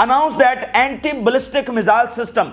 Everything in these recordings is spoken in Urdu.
announced that anti-ballistic missile system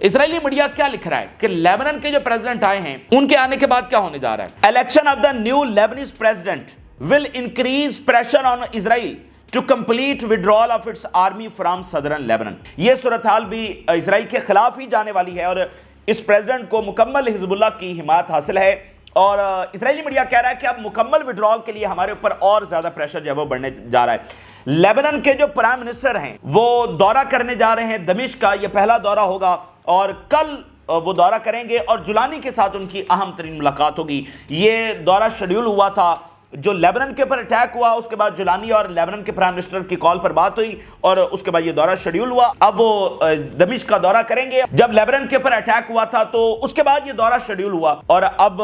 Israeli media کیا لکھ رہا ہے کہ لیبنان کے جو پریزیڈنٹ آئے ہیں ان کے آنے کے بعد کیا ہونے جا رہا ہے. Election of the new Lebanese president will increase pressure on Israel to complete withdrawal of its army from southern Lebanon. یہ صورتحال بھی اسرائیل کے خلاف ہی جانے والی ہے اور اس پریزیڈنٹ کو مکمل حزب اللہ کی حمایت حاصل ہے اور اسرائیلی میڈیا کہہ رہا ہے کہ اب مکمل withdrawal کے لیے ہمارے اوپر اور زیادہ پریشر جو ہے وہ بڑھنے جا رہا ہے. لیبنان کے جو پرائم منسٹر ہیں وہ دورہ کرنے جا رہے ہیں دمشق کا. یہ پہلا دورہ ہوگا اور کل وہ دورہ کریں گے اور جولانی کے ساتھ ان کی اہم ترین ملاقات ہوگی. یہ دورہ شیڈیول ہوا تھا جو لیبنان کے اوپر اٹیک ہوا, اس کے بعد جولانی اور لیبنان کے پرائم منسٹر کی کال پر بات ہوئی اور اس کے بعد یہ دورہ شیڈیول ہوا. اب وہ دمشق کا دورہ کریں گے. جب لیبنان کے اوپر اٹیک ہوا تھا تو اس کے بعد یہ دورہ شیڈیول ہوا اور اب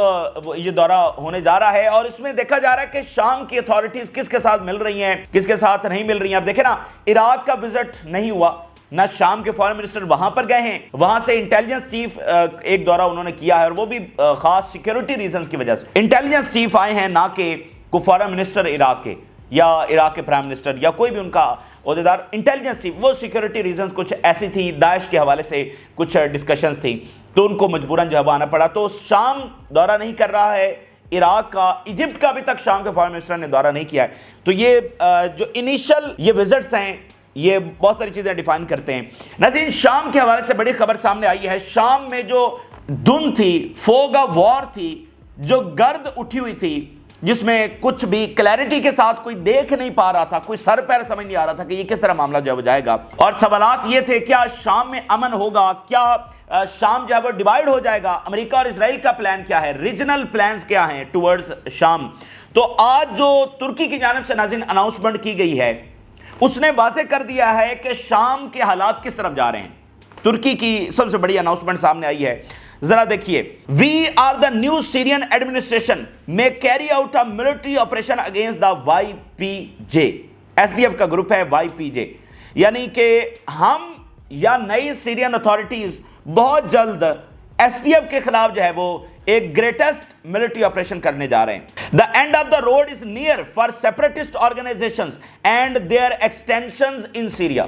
یہ دورہ ہونے جا رہا ہے اور اس میں دیکھا جا رہا ہے کہ شام کی اتھارٹیز کس کے ساتھ مل رہی ہیں, کس کے ساتھ نہیں مل رہی ہیں. اب دیکھیں نا, عراق کا وزٹ نہیں ہوا, نہ شام کے فارن منسٹر وہاں پر گئے ہیں, وہاں سے انٹیلیجنس چیف ایک دورہ انہوں نے کیا ہے اور وہ بھی خاص سیکیورٹی ریزنز کی وجہ سے. انٹیلیجنس چیف آئے ہیں, نہ کہ کو فارن منسٹر عراق کے یا عراق کے پرائم منسٹر یا کوئی بھی ان کا عہدیدار. انٹیلیجنس چیف وہ سیکیورٹی ریزنز کچھ ایسی تھی, داعش کے حوالے سے کچھ ڈسکشنز تھیں تو ان کو مجبوراً جو ہے آنا پڑا. تو شام دورہ نہیں کر رہا ہے عراق کا, ایجپٹ کا ابھی تک شام کے فارن منسٹر نے دورہ نہیں کیا ہے. تو یہ جو انیشل یہ وزٹس ہیں یہ بہت ساری چیزیں ڈیفائن کرتے ہیں. ناظرین, شام کے حوالے سے بڑی خبر سامنے آئی ہے. شام میں جو دھند تھی, فوگ آف وار تھی, جو گرد اٹھی ہوئی تھی جس میں کچھ بھی کلیئرٹی کے ساتھ کوئی دیکھ نہیں پا رہا تھا, کوئی سر پیر سمجھ نہیں آ رہا تھا کہ یہ کس طرح معاملہ جو ہے وہ جائے گا. اور سوالات یہ تھے کیا شام میں امن ہوگا, کیا شام جو ہے وہ ڈیوائیڈ ہو جائے گا, امریکہ اور اسرائیل کا پلان کیا ہے, ریجنل پلانز کیا ہیں ٹورڈز شام. تو آج جو ترکی کی جانب سے ناظرین اناؤنسمنٹ کی گئی ہے اس نے واضح کر دیا ہے کہ شام کے حالات کس طرف جا رہے ہیں. ترکی کی سب سے بڑی اناؤنسمنٹ سامنے آئی ہے, ذرا دیکھیے. We are the new Syrian administration میں carry out a military operation against the Y P J. S D F کا گروپ ہے وائی پی جے, یعنی کہ ہم یا نئی سیرین اتھارٹیز بہت جلد ایس ڈی ایف کے خلاف جو ہے وہ ایک گریٹسٹ ملٹری آپریشن کرنے جا رہے ہیں. The end of the road is near for separatist organizations and their extensions in Syria.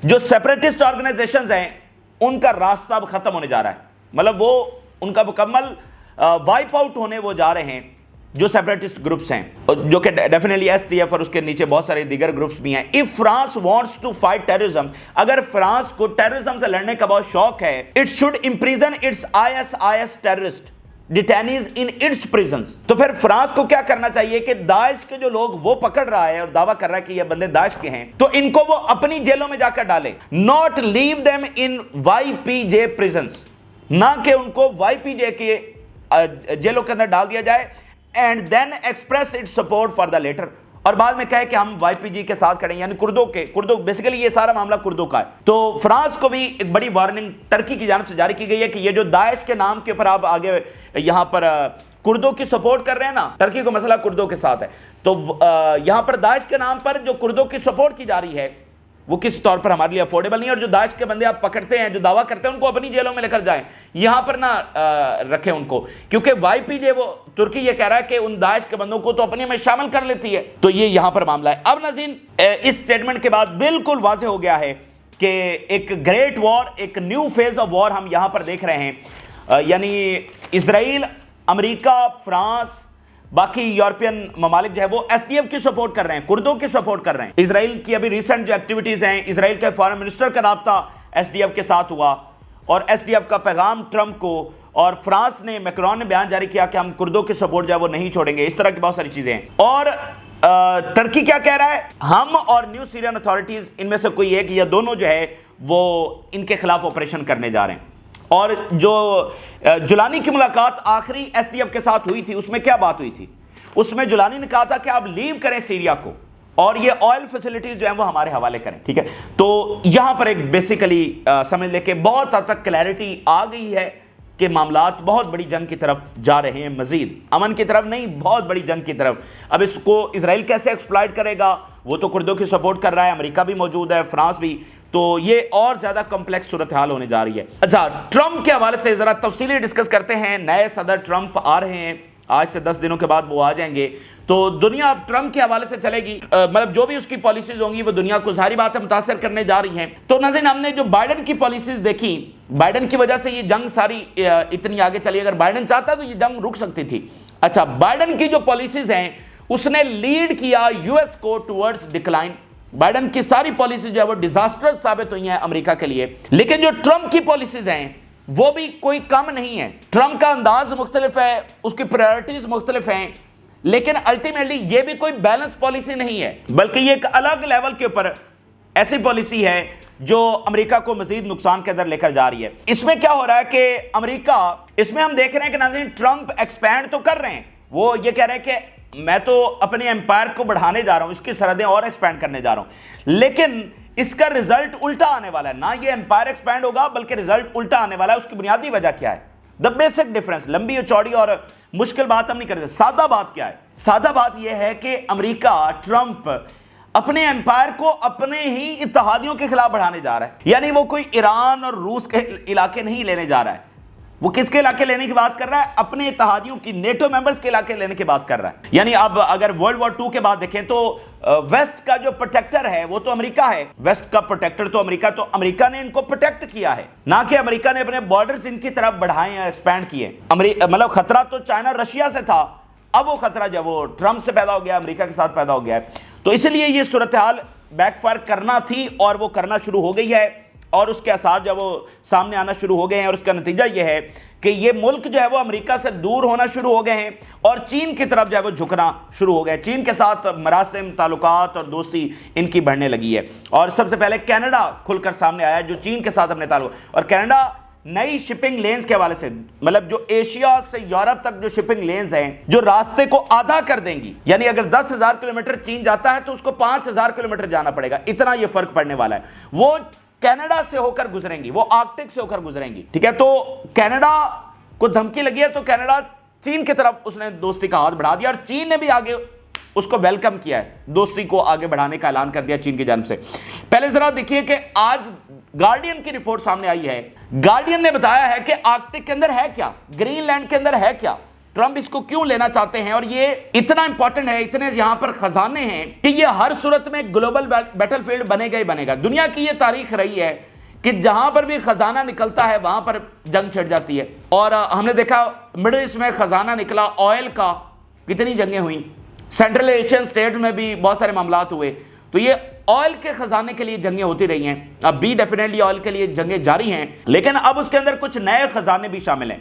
جو سیپریٹسٹ آرگنائزیشنز ہیں ان کا راستہ اب ختم ہونے جا رہا ہے, مطلب وہ ان کا مکمل وائپ آؤٹ ہونے وہ جا رہے ہیں جو سیپریٹسٹ گروپس ہیں, جو کہ ڈیفینیٹلی ایس ٹی ایف اور اس کے نیچے بہت سارے دیگر گروپس بھی ہیں. If France wants to fight terrorism, اگر فرانس کو ٹیررزم سے لڑنے کا بہت شوق ہے, it should imprison its ISIS terrorist detainees in its prisons. تو پھر فرانس کو کیا کرنا چاہیے کہ داعش کے جو لوگ وہ پکڑ رہا ہے اور دعویٰ کر رہا ہے کہ یہ بندے داعش کے ہیں, تو ان کو وہ اپنی جیلوں میں جا کر ڈالے. Not leave them in YPJ prisons, نہ کہ ان کو وائی پی جے کے جیلوں کے اندر ڈال دیا جائے. And then express it support for the letter, اور بعد میں کہے کہ ہم وائی پی جی کے ساتھ کھڑے ہیں, یعنی کردوں بیسیکلی یہ سارا معاملہ کردوں کا ہے. تو فرانس کو بھی ایک بڑی وارننگ ٹرکی کی جانب سے جاری کی گئی ہے کہ یہ جو داعش کے نام کے اوپر آپ آگے یہاں پر کردوں کی سپورٹ کر رہے ہیں نا, ٹرکی کو مسئلہ کردوں کے ساتھ ہے, تو یہاں پر داعش کے نام پر جو کردوں کی سپورٹ کی جا رہی ہے وہ کس طور پر ہمارے لیے افورڈیبل نہیں ہے. اور جو داعش کے بندے آپ پکڑتے ہیں, جو دعویٰ کرتے ہیں, ان کو اپنی جیلوں میں لے کر جائیں, یہاں پر نہ رکھیں ان کو, کیونکہ وائی پی جے وہ ترکی یہ کہہ رہا ہے کہ ان داعش کے بندوں کو تو اپنے میں شامل کر لیتی ہے. تو یہ یہاں پر معاملہ ہے. اب ناظرین اس سٹیٹمنٹ کے بعد بالکل واضح ہو گیا ہے کہ ایک گریٹ وار, ایک نیو فیز آف وار ہم یہاں پر دیکھ رہے ہیں. یعنی اسرائیل, امریکہ, فرانس, باقی یورپین ممالک جو ہے وہ ایس ڈی ایف کی سپورٹ کر رہے ہیں, کردوں کی سپورٹ کر رہے ہیں. اسرائیل کی ابھی ریسنٹ جو ایکٹیویٹیز ہیں, اسرائیل کے فارن منسٹر کا رابطہ ایس ڈی ایف کے ساتھ ہوا اور ایس ڈی ایف کا پیغام ٹرمپ کو, اور فرانس نے, میکرون نے بیان جاری کیا کہ ہم کردوں کی سپورٹ جو ہے وہ نہیں چھوڑیں گے. اس طرح کی بہت ساری چیزیں ہیں. اور ٹرکی کیا کہہ رہا ہے, ہم اور نیو سیرین اتھارٹیز ان میں سے کوئی ایک یا دونوں جو ہے وہ ان کے خلاف آپریشن کرنے جا رہے ہیں. اور جو جولانی کی ملاقات آخری ایس ڈی ایف کے ساتھ ہوئی تھی اس میں کیا بات ہوئی تھی, اس میں جولانی نے کہا تھا کہ آپ لیو کریں سیریا کو اور یہ آئل فیسلٹیز جو ہیں وہ ہمارے حوالے کریں. ٹھیک ہے, تو یہاں پر ایک بیسیکلی سمجھ لے کہ بہت حد تک کلیئرٹی آ گئی ہے کہ معاملات بہت بڑی جنگ کی طرف جا رہے ہیں, مزید امن کی طرف نہیں, بہت بڑی جنگ کی طرف. اب اس کو اسرائیل کیسے ایکسپلائٹ کرے گا, وہ تو کردوں کی سپورٹ کر رہا ہے, امریکہ بھی موجود ہے, فرانس بھی, تو یہ اور زیادہ کمپلیکس صورتحال ہونے جا رہی ہے. اچھا, ٹرمپ کے حوالے سے ذرا تفصیلی ڈسکس کرتے ہیں. نئے صدر ٹرمپ آ رہے ہیں آج سے 10 دنوں کے بعد وہ آ جائیں گے، تو دنیا اب ٹرمپ کے حوالے سے چلے گی، مطلب جو بھی اس کی پالیسیز ہوں گی وہ دنیا کو ظاہری بات ہے متاثر کرنے جا رہی ہیں۔ تو ناظرین ہم نے جو بائیڈن کی پالیسیز دیکھی، بائیڈن کی وجہ سے یہ جنگ ساری اتنی آگے چلی، اگر بائیڈن چاہتا تو یہ جنگ رک سکتی تھی۔ اچھا، بائیڈن کی جو پالیسیز ہیں اس نے لیڈ کیا یو ایس کو ٹورڈز ڈکلائن۔ بائیڈن کی ساری پالیسیز جو ہے وہ ڈیزاسٹر ثابت ہوئی ہیں امریکہ کے لیے، لیکن جو ٹرمپ کی پالیسیز ہیں وہ بھی کوئی کم نہیں ہے۔ ٹرمپ کا انداز مختلف ہے، اس کی پرائرٹیز مختلف ہیں، لیکن الٹیمیٹلی یہ بھی کوئی بیلنس پالیسی نہیں ہے، بلکہ یہ ایک الگ لیول کے اوپر ایسی پالیسی ہے جو امریکہ کو مزید نقصان کے اندر لے کر جا رہی ہے۔ اس میں کیا ہو رہا ہے کہ امریکہ، اس میں ہم دیکھ رہے ہیں کہ ناظرین ٹرمپ ایکسپینڈ تو کر رہے ہیں، وہ یہ کہہ رہے ہیں کہ میں تو اپنے امپائر کو بڑھانے جا رہا ہوں، اس کی سرحدیں اور ایکسپینڈ کرنے جا رہا ہوں، لیکن اس کا رزلٹ الٹا آنے والا ہے، نہ یہ امپائر ایکسپینڈ ہوگا بلکہ رزلٹ الٹا آنے والا ہے۔ اس کی بنیادی وجہ کیا ہے؟ دا بیسک ڈیفرنس، لمبی اور چوڑی اور مشکل بات ہم نہیں کرتے، سادہ بات کیا ہے؟ سادہ بات یہ ہے کہ امریکہ، ٹرمپ اپنے امپائر کو اپنے ہی اتحادیوں کے خلاف بڑھانے جا رہا ہے، یعنی وہ کوئی ایران اور روس کے علاقے نہیں لینے جا رہا ہے۔ وہ کس کے علاقے لینے کی بات کر رہا ہے؟ اپنے اتحادیوں کی، نیٹو ممبرز کے علاقے لینے کی بات کر رہا ہے۔ یعنی اب اگر ورلڈ وار 2 کے بعد دیکھیں تو ویسٹ کا جو پروٹیکٹر ہے وہ تو امریکہ ہے، ویسٹ کا پروٹیکٹر تو امریکہ نے ان کو پروٹیکٹ کیا ہے، نہ کہ امریکہ نے اپنے بارڈرز ان کی طرف بڑھائے ہیں، ایکسپینڈ کیے۔ مطلب خطرہ تو چائنا رشیا سے تھا، اب وہ خطرہ جو وہ ٹرمپ سے پیدا ہو گیا، امریکہ کے ساتھ پیدا ہو گیا ہے۔ تو اس لیے یہ صورتحال بیک فائر کرنا تھی اور وہ کرنا شروع ہو گئی ہے، اور اس کے اثار جو وہ سامنے آنا شروع ہو گئے ہیں، اور اس کا نتیجہ یہ ہے کہ یہ ملک جو ہے وہ امریکہ سے دور ہونا شروع ہو گئے ہیں اور چین کی طرف جو ہے وہ جھکنا شروع ہو گئے۔ چین کے ساتھ مراسم، تعلقات اور دوستی ان کی بڑھنے لگی ہے، اور سب سے پہلے کینیڈا کھل کر سامنے آیا جو چین کے ساتھ اپنے تعلق، اور کینیڈا نئی شپنگ لینز کے حوالے سے، مطلب جو ایشیا سے یورپ تک جو شپنگ لینز ہیں جو راستے کو آدھا کر دیں گی، یعنی اگر 10,000 کلومیٹر چین جاتا ہے تو اس کو 5,000 کلومیٹر جانا پڑے گا، اتنا یہ فرق پڑنے والا ہے۔ وہ کینیڈا سے ہو کر گزریں گی، وہ آرکٹک سے ہو کر گزریں گی، ٹھیک ہے؟ تو کینیڈا کو دھمکی لگی ہے تو کینیڈا چین کی طرف اس نے دوستی کا ہاتھ بڑھا دیا، اور چین نے بھی آگے اس کو ویلکم کیا ہے، دوستی کو آگے بڑھانے کا اعلان کر دیا چین کی جانب سے۔ پہلے ذرا دیکھیے کہ آج گارڈین کی رپورٹ سامنے آئی ہے، گارڈین نے بتایا ہے کہ آرکٹک کے اندر ہے کیا، گرین لینڈ کے اندر ہے کیا، ٹرمپ اس کو کیوں لینا چاہتے ہیں، اور یہ اتنا امپورٹنٹ ہے، اتنے یہاں پر خزانے ہیں کہ یہ ہر صورت میں گلوبل بیٹل فیلڈ بنے گا ہی بنے گا۔ دنیا کی یہ تاریخ رہی ہے کہ جہاں پر بھی خزانہ نکلتا ہے وہاں پر جنگ چھڑ جاتی ہے، اور ہم نے دیکھا مڈل ایسٹ میں خزانہ نکلا آئل کا، کتنی جنگیں ہوئیں، سینٹرل ایشین سٹیٹ میں بھی بہت سارے معاملات ہوئے، تو یہ آئل کے خزانے کے لیے جنگیں ہوتی رہی ہیں، اب بھی ڈیفینیٹلی آئل کے لیے جنگیں جاری ہیں، لیکن اب اس کے اندر کچھ نئے خزانے بھی شامل ہیں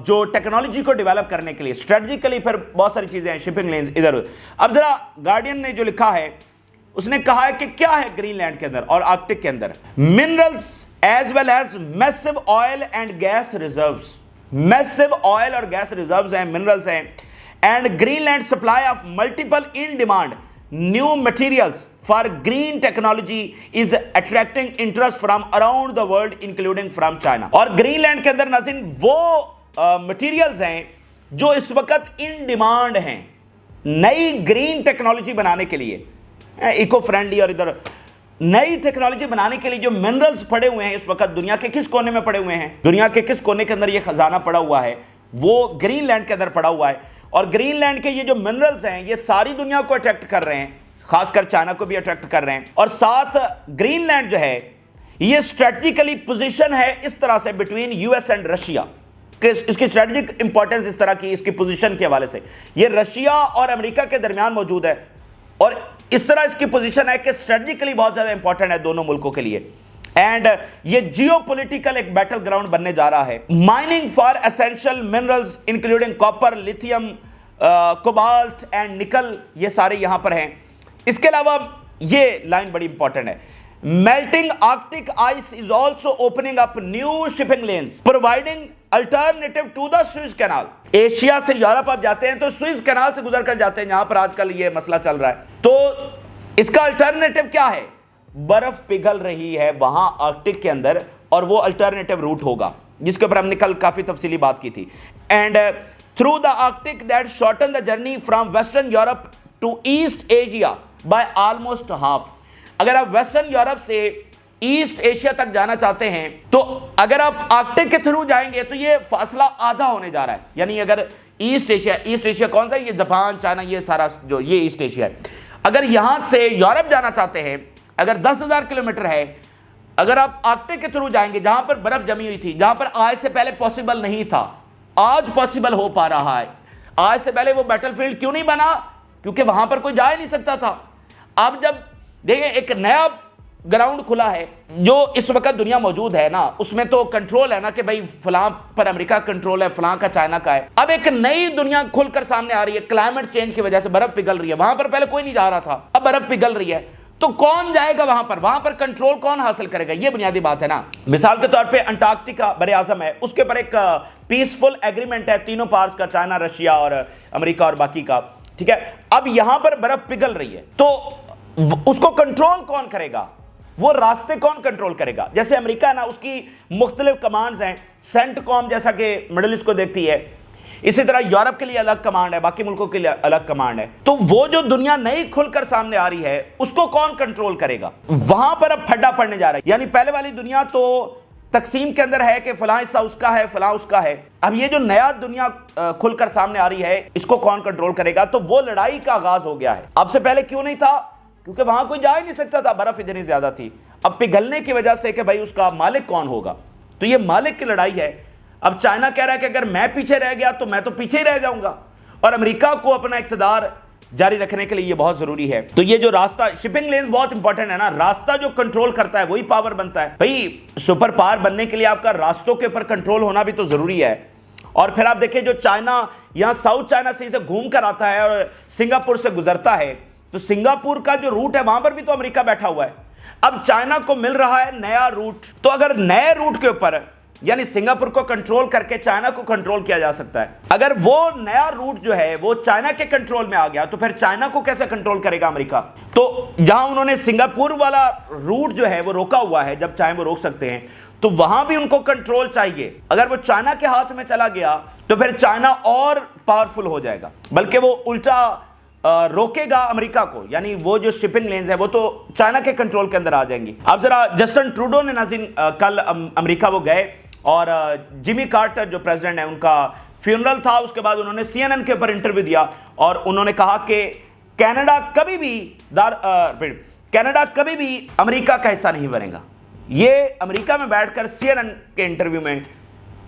جو ٹیکنالوجی کو ڈیولپ کرنے کے لیے اسٹریٹجیکلی پھر بہت ساری چیزیں ہیں، شپنگ لینز ادھر ادھر۔ اب ذرا گارڈین نے جو لکھا ہے اس نے کہا ہے کہ کیا ہے گرین لینڈ کے اندر اور آرکٹک کے اندر، minerals as well as massive oil and gas reserves, massive oil اور گیس ریزروز ہیں، منرلز ہیں، and Greenland supply of multiple in demand new materials for green technology is attracting interest from around the world including from China. اور گرین لینڈ کے اندر ناظرین وہ مٹیریلز ہیں جو اس وقت ان ڈیمانڈ ہیں نئی گرین ٹیکنالوجی بنانے کے لیے، ایکو فرینڈلی اور ادھر نئی ٹیکنالوجی بنانے کے لیے جو منرلز پڑے ہوئے ہیں اس وقت دنیا کے کس کونے میں پڑے ہوئے ہیں، دنیا کے کس کونے کے اندر یہ خزانہ پڑا ہوا ہے، وہ گرین لینڈ کے اندر پڑا ہوا ہے۔ اور گرین لینڈ کے یہ جو منرلز ہیں یہ ساری دنیا کو اٹریکٹ کر رہے ہیں، خاص کر چائنا کو بھی اٹریکٹ کر رہے ہیں، اور ساتھ گرین لینڈ جو ہے یہ اسٹریٹجیکلی پوزیشن ہے اس طرح سے between U S and Russia, کہ اس کی اسٹریٹجک امپورٹنس اس طرح کی اس کی پوزیشن کے حوالے سے یہ رشیا اور امریکہ کے درمیان موجود ہے، اور اس طرح اس کی پوزیشن ہے کہ اسٹریٹجیکلی بہت زیادہ امپورٹنٹ ہے دونوں ملکوں کے لیے، اینڈ یہ جیو پولیٹیکل ایک بیٹل گراؤنڈ بننے جا رہا ہے۔ Mining for essential minerals including copper, lithium, cobalt and نکل، یہ سارے یہاں پر ہیں۔ اس کے علاوہ یہ لائن بڑی امپورٹنٹ ہے، melting Arctic ice is also opening up new shipping lanes providing alternative to the Suez Canal۔ Asia سے یورپ آپ جاتے ہیں تو سوئز کینال سے گزر کر جاتے ہیں، جہاں پر آج کل یہ مسئلہ چل رہا ہے، تو اس کا الٹرنیٹو کیا ہے؟ برف پگھل رہی ہے وہاں آرکٹک کے اندر، اور وہ الٹرنیٹو روٹ ہوگا جس کے اوپر ہم نے کل کافی تفصیلی بات کی تھی، and through the Arctic that shorten the journey from Western Europe to East Asia by almost half۔ اگر آپ ویسٹرن یورپ سے ایسٹ ایشیا تک جانا چاہتے ہیں تو اگر آپ آرکٹک کے تھرو جائیں گے تو یہ فاصلہ آدھا ہونے جا رہا ہے. یعنی اگر ایسٹ ایشیا کون سا ہے؟ یہ جاپان، چائنا، یہ سارا جو یہ ایسٹ ایشیا ہے. اگر یہاں سے یورپ جانا چاہتے ہیں، اگر 10,000 کلومیٹر ہے، اگر آپ آرکٹک کے تھرو جائیں گے جہاں پر برف جمی ہوئی تھی، جہاں پر آج سے پہلے پاسبل نہیں تھا، آج پاسبل ہو پا رہا ہے. آج سے پہلے وہ بیٹل فیلڈ کیوں نہیں بنا؟ کیونکہ وہاں پر کوئی جا ہی نہیں سکتا تھا. اب جب دیکھیں ایک نیا گراؤنڈ کھلا ہے جو اس وقت دنیا موجود ہے نا، اس میں تو کنٹرول ہے نا کہ بھائی فلاں پر امریکہ کنٹرول ہے، فلاں کا چائنا کا ہے. اب ایک نئی دنیا کھل کر سامنے آ رہی ہے، کلائمیٹ چینج کی وجہ سے برف پگھل رہی ہے. وہاں پر پہلے کوئی نہیں جا رہا تھا، اب برف پگھل رہی ہے تو کون جائے گا وہاں پر کنٹرول کون حاصل کرے گا؟ یہ بنیادی بات ہے نا. مثال کے طور پہ انٹارکٹیکا بر اعظم ہے، اس کے اوپر ایک پیسفل ایگریمنٹ ہے تینوں پارٹس کا، چائنا، رشیا اور امریکہ اور باقی کا. ٹھیک ہے، اب یہاں پر برف پگھل رہی ہے تو اس کو کنٹرول کون کرے گا؟ وہ راستے کون کنٹرول کرے گا؟ جیسے امریکہ ہے نا، اس کی مختلف کمانڈز ہیں. سینٹ کام جیسا کہ مڈل ایسٹ کو دیکھتی ہے، اسی طرح یورپ کے لیے الگ کمانڈ ہے، باقی ملکوں کے لیے الگ کمانڈ ہے. تو وہ جو دنیا نئی کھل کر سامنے آ رہی ہے اس کو کون کنٹرول کرے گا؟ وہاں پر اب پھڈا پڑنے جا رہا ہے. یعنی پہلے والی دنیا تو تقسیم کے اندر ہے کہ فلاں حصہ اس کا ہے، فلاں اس کا ہے. اب یہ جو نیا دنیا کھل کر سامنے آ رہی ہے اس کو کون کنٹرول کرے گا؟ تو وہ لڑائی کا آغاز ہو گیا ہے. اب سے پہلے کیوں نہیں تھا؟ کیونکہ وہاں کوئی جا ہی نہیں سکتا تھا، برف اتنی زیادہ تھی. اب پگھلنے کی وجہ سے کہ بھائی اس کا مالک کون ہوگا، تو یہ مالک کی لڑائی ہے. اب چائنا کہہ رہا ہے کہ اگر میں پیچھے رہ گیا تو میں تو پیچھے ہی رہ جاؤں گا، اور امریکہ کو اپنا اقتدار جاری رکھنے کے لیے یہ بہت ضروری ہے. تو یہ جو راستہ، شپنگ لینز بہت امپورٹنٹ ہے نا، راستہ جو کنٹرول کرتا ہے وہی پاور بنتا ہے. بھائی سپر پاور بننے کے لیے آپ کا راستوں کے اوپر کنٹرول ہونا بھی تو ضروری ہے. اور پھر آپ دیکھیں جو چائنا یہاں ساؤتھ چائنا سی سے گھوم کر آتا ہے اور سنگاپور سے گزرتا ہے، تو سنگاپور کا جو روٹ ہے وہاں پر بھی تو امریکہ بیٹھا ہوا ہے. اب چائنا کو مل رہا ہے نیا روٹ، تو اگر نئے روٹ کے اوپر یعنی سنگاپور کو کنٹرول کر کے چائنا کو کنٹرول کیا جا سکتا ہے. اگر وہ نیا روٹ جو ہے وہ چائنا کے کنٹرول میں آ گیا تو پھر چائنا کو کیسے کنٹرول کرے گا امریکہ؟ تو جہاں انہوں نے سنگاپور والا روٹ جو ہے وہ روکا ہوا ہے، جب چاہیں وہ روک سکتے ہیں، تو وہاں بھی ان کو کنٹرول چاہیے. اگر وہ چائنا کے ہاتھ میں چلا گیا تو پھر چائنا اور پاورفل ہو جائے گا، بلکہ وہ الٹا روکے گا امریکہ کو. یعنی وہ جو شپنگ لینز ہیں وہ تو چائنا کے کنٹرول کے اندر آ جائیں گی. اب ذرا جسٹن ٹروڈو نے ناظرین کل امریکہ وہ گئے اور جمی کارٹر جو پریزیڈنٹ ہیں ان کا فیونرل تھا. اس کے بعد انہوں نے CNN کے اوپر انٹرویو دیا اور انہوں نے کہا کہ کینیڈا کبھی بھی امریکہ کا حصہ نہیں بنے گا. یہ امریکہ میں بیٹھ کر CNN کے انٹرویو میں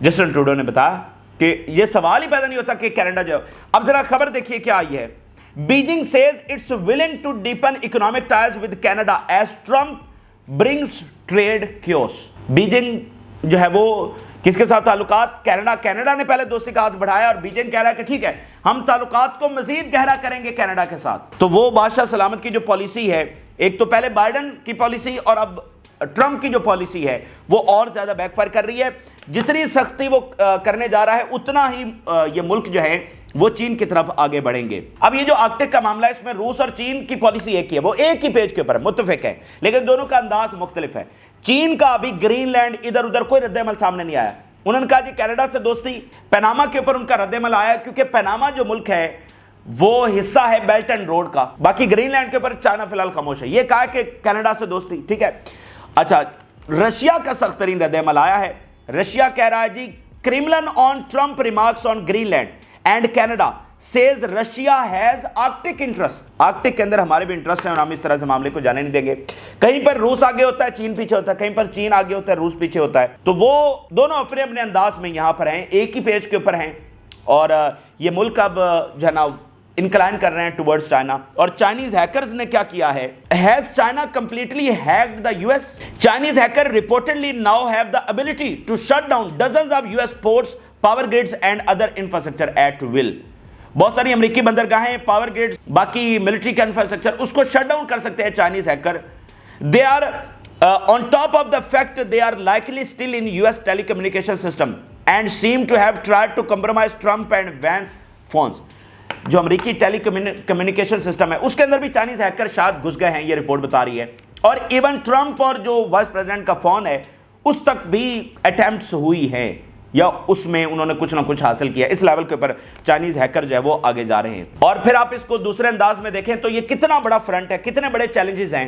جسٹن ٹروڈو نے بتایا کہ یہ سوال ہی پیدا نہیں ہوتا کہ کینیڈا جو. اب ذرا خبر دیکھیے کیا آئی ہے. Beijing says it's willing to deepen economic ties with Canada as Trump brings trade chaos. Beijing جو ہے وہ کس کے ساتھ تعلقات؟ کینیڈا نے پہلے دوستی کا ہاتھ بڑھایا اور بیجنگ کہہ رہا ہے کہ ٹھیک ہے ہم تعلقات کو مزید گہرا کریں گے کینیڈا کے ساتھ. تو وہ بادشاہ سلامت کی جو پالیسی ہے، ایک تو پہلے بائیڈن کی پالیسی اور اب ٹرمپ کی جو پالیسی ہے وہ اور زیادہ بیک فائر کر رہی ہے. جتنی سختی وہ کرنے جا رہا ہے اتنا ہی یہ ملک جو ہے وہ چین کی طرف آگے بڑھیں گے. اب یہ جو آرکٹک کا معاملہ ہے اس میں روس اور چین کی پالیسی ایک ہی ہے، وہ ایک ہی پیج کے اوپر متفق ہے، لیکن دونوں کا انداز مختلف ہے. چین کا ابھی گرین لینڈ ادھر ادھر کوئی رد عمل سامنے نہیں آیا. انہوں نے کہا جی کینیڈا سے دوستی. پیناما کے اوپر ان کا رد عمل آیا کیونکہ پیناما جو ملک ہے وہ حصہ ہے بیلٹ اینڈ روڈ کا. باقی گرین لینڈ کے اوپر چائنا فی الحال خاموش ہے. یہ کہا کہ کینیڈا سے دوستی ٹھیک ہے. اچھا رشیا کا سخت ترین رد عمل آیا ہے. رشیا کہہ رہا ہے جی Kremlin on Trump remarks on Greenland and Canada says Russia has Arctic interest. Arctic کے اندر ہمارے بھی انٹرسٹ ہے اور ہم اس طرح سے معاملے کو جانے نہیں دیں گے. کہیں پر روس آگے ہوتا ہے چین پیچھے ہوتا ہے، کہیں پر چین آگے ہوتا ہے روس پیچھے ہوتا ہے. تو وہ دونوں اپنے اپنے انداز میں یہاں پر ہیں، ایک ہی پیج کے اوپر ہیں. اور یہ ملک اب جو ہے نا انکلائن کر رہے ہیں ٹورڈز چائنا. اور چائنیز ہیکرز نے کیا کیا ہے؟ Has China completely hacked the US? Chinese hacker reportedly now have the ability to shut down dozens of US ports, power grids and other infrastructure at will. بہت ساری امریکی بندرگاہیں، پاور گریڈ، باقی ملٹری کا انفراسٹرکچر اس کو شٹ ڈاؤن کر سکتے ہیں Chinese hacker. They are on top of the fact they are likely still in US telecommunication system and seem to have tried to compromise Trump and Vance phones. جو امریکی ٹیلی کمیونیکیشن سسٹم ہے اس کے اندر بھی چائنیز ہیکر شاید گھس گئے ہیں، یہ رپورٹ بتا رہی ہے. اور ایون ٹرمپ اور جو وائس پریزیڈنٹ کا فون ہے اس تک بھی اٹیمپٹس ہوئی ہے یا اس میں انہوں نے کچھ نہ کچھ حاصل کیا. اس لیول کے اوپر چائنیز ہیکر جو ہے وہ آگے جا رہے ہیں. اور پھر آپ اس کو دوسرے انداز میں دیکھیں تو یہ کتنا بڑا فرنٹ ہے، کتنے بڑے چیلنجز ہیں.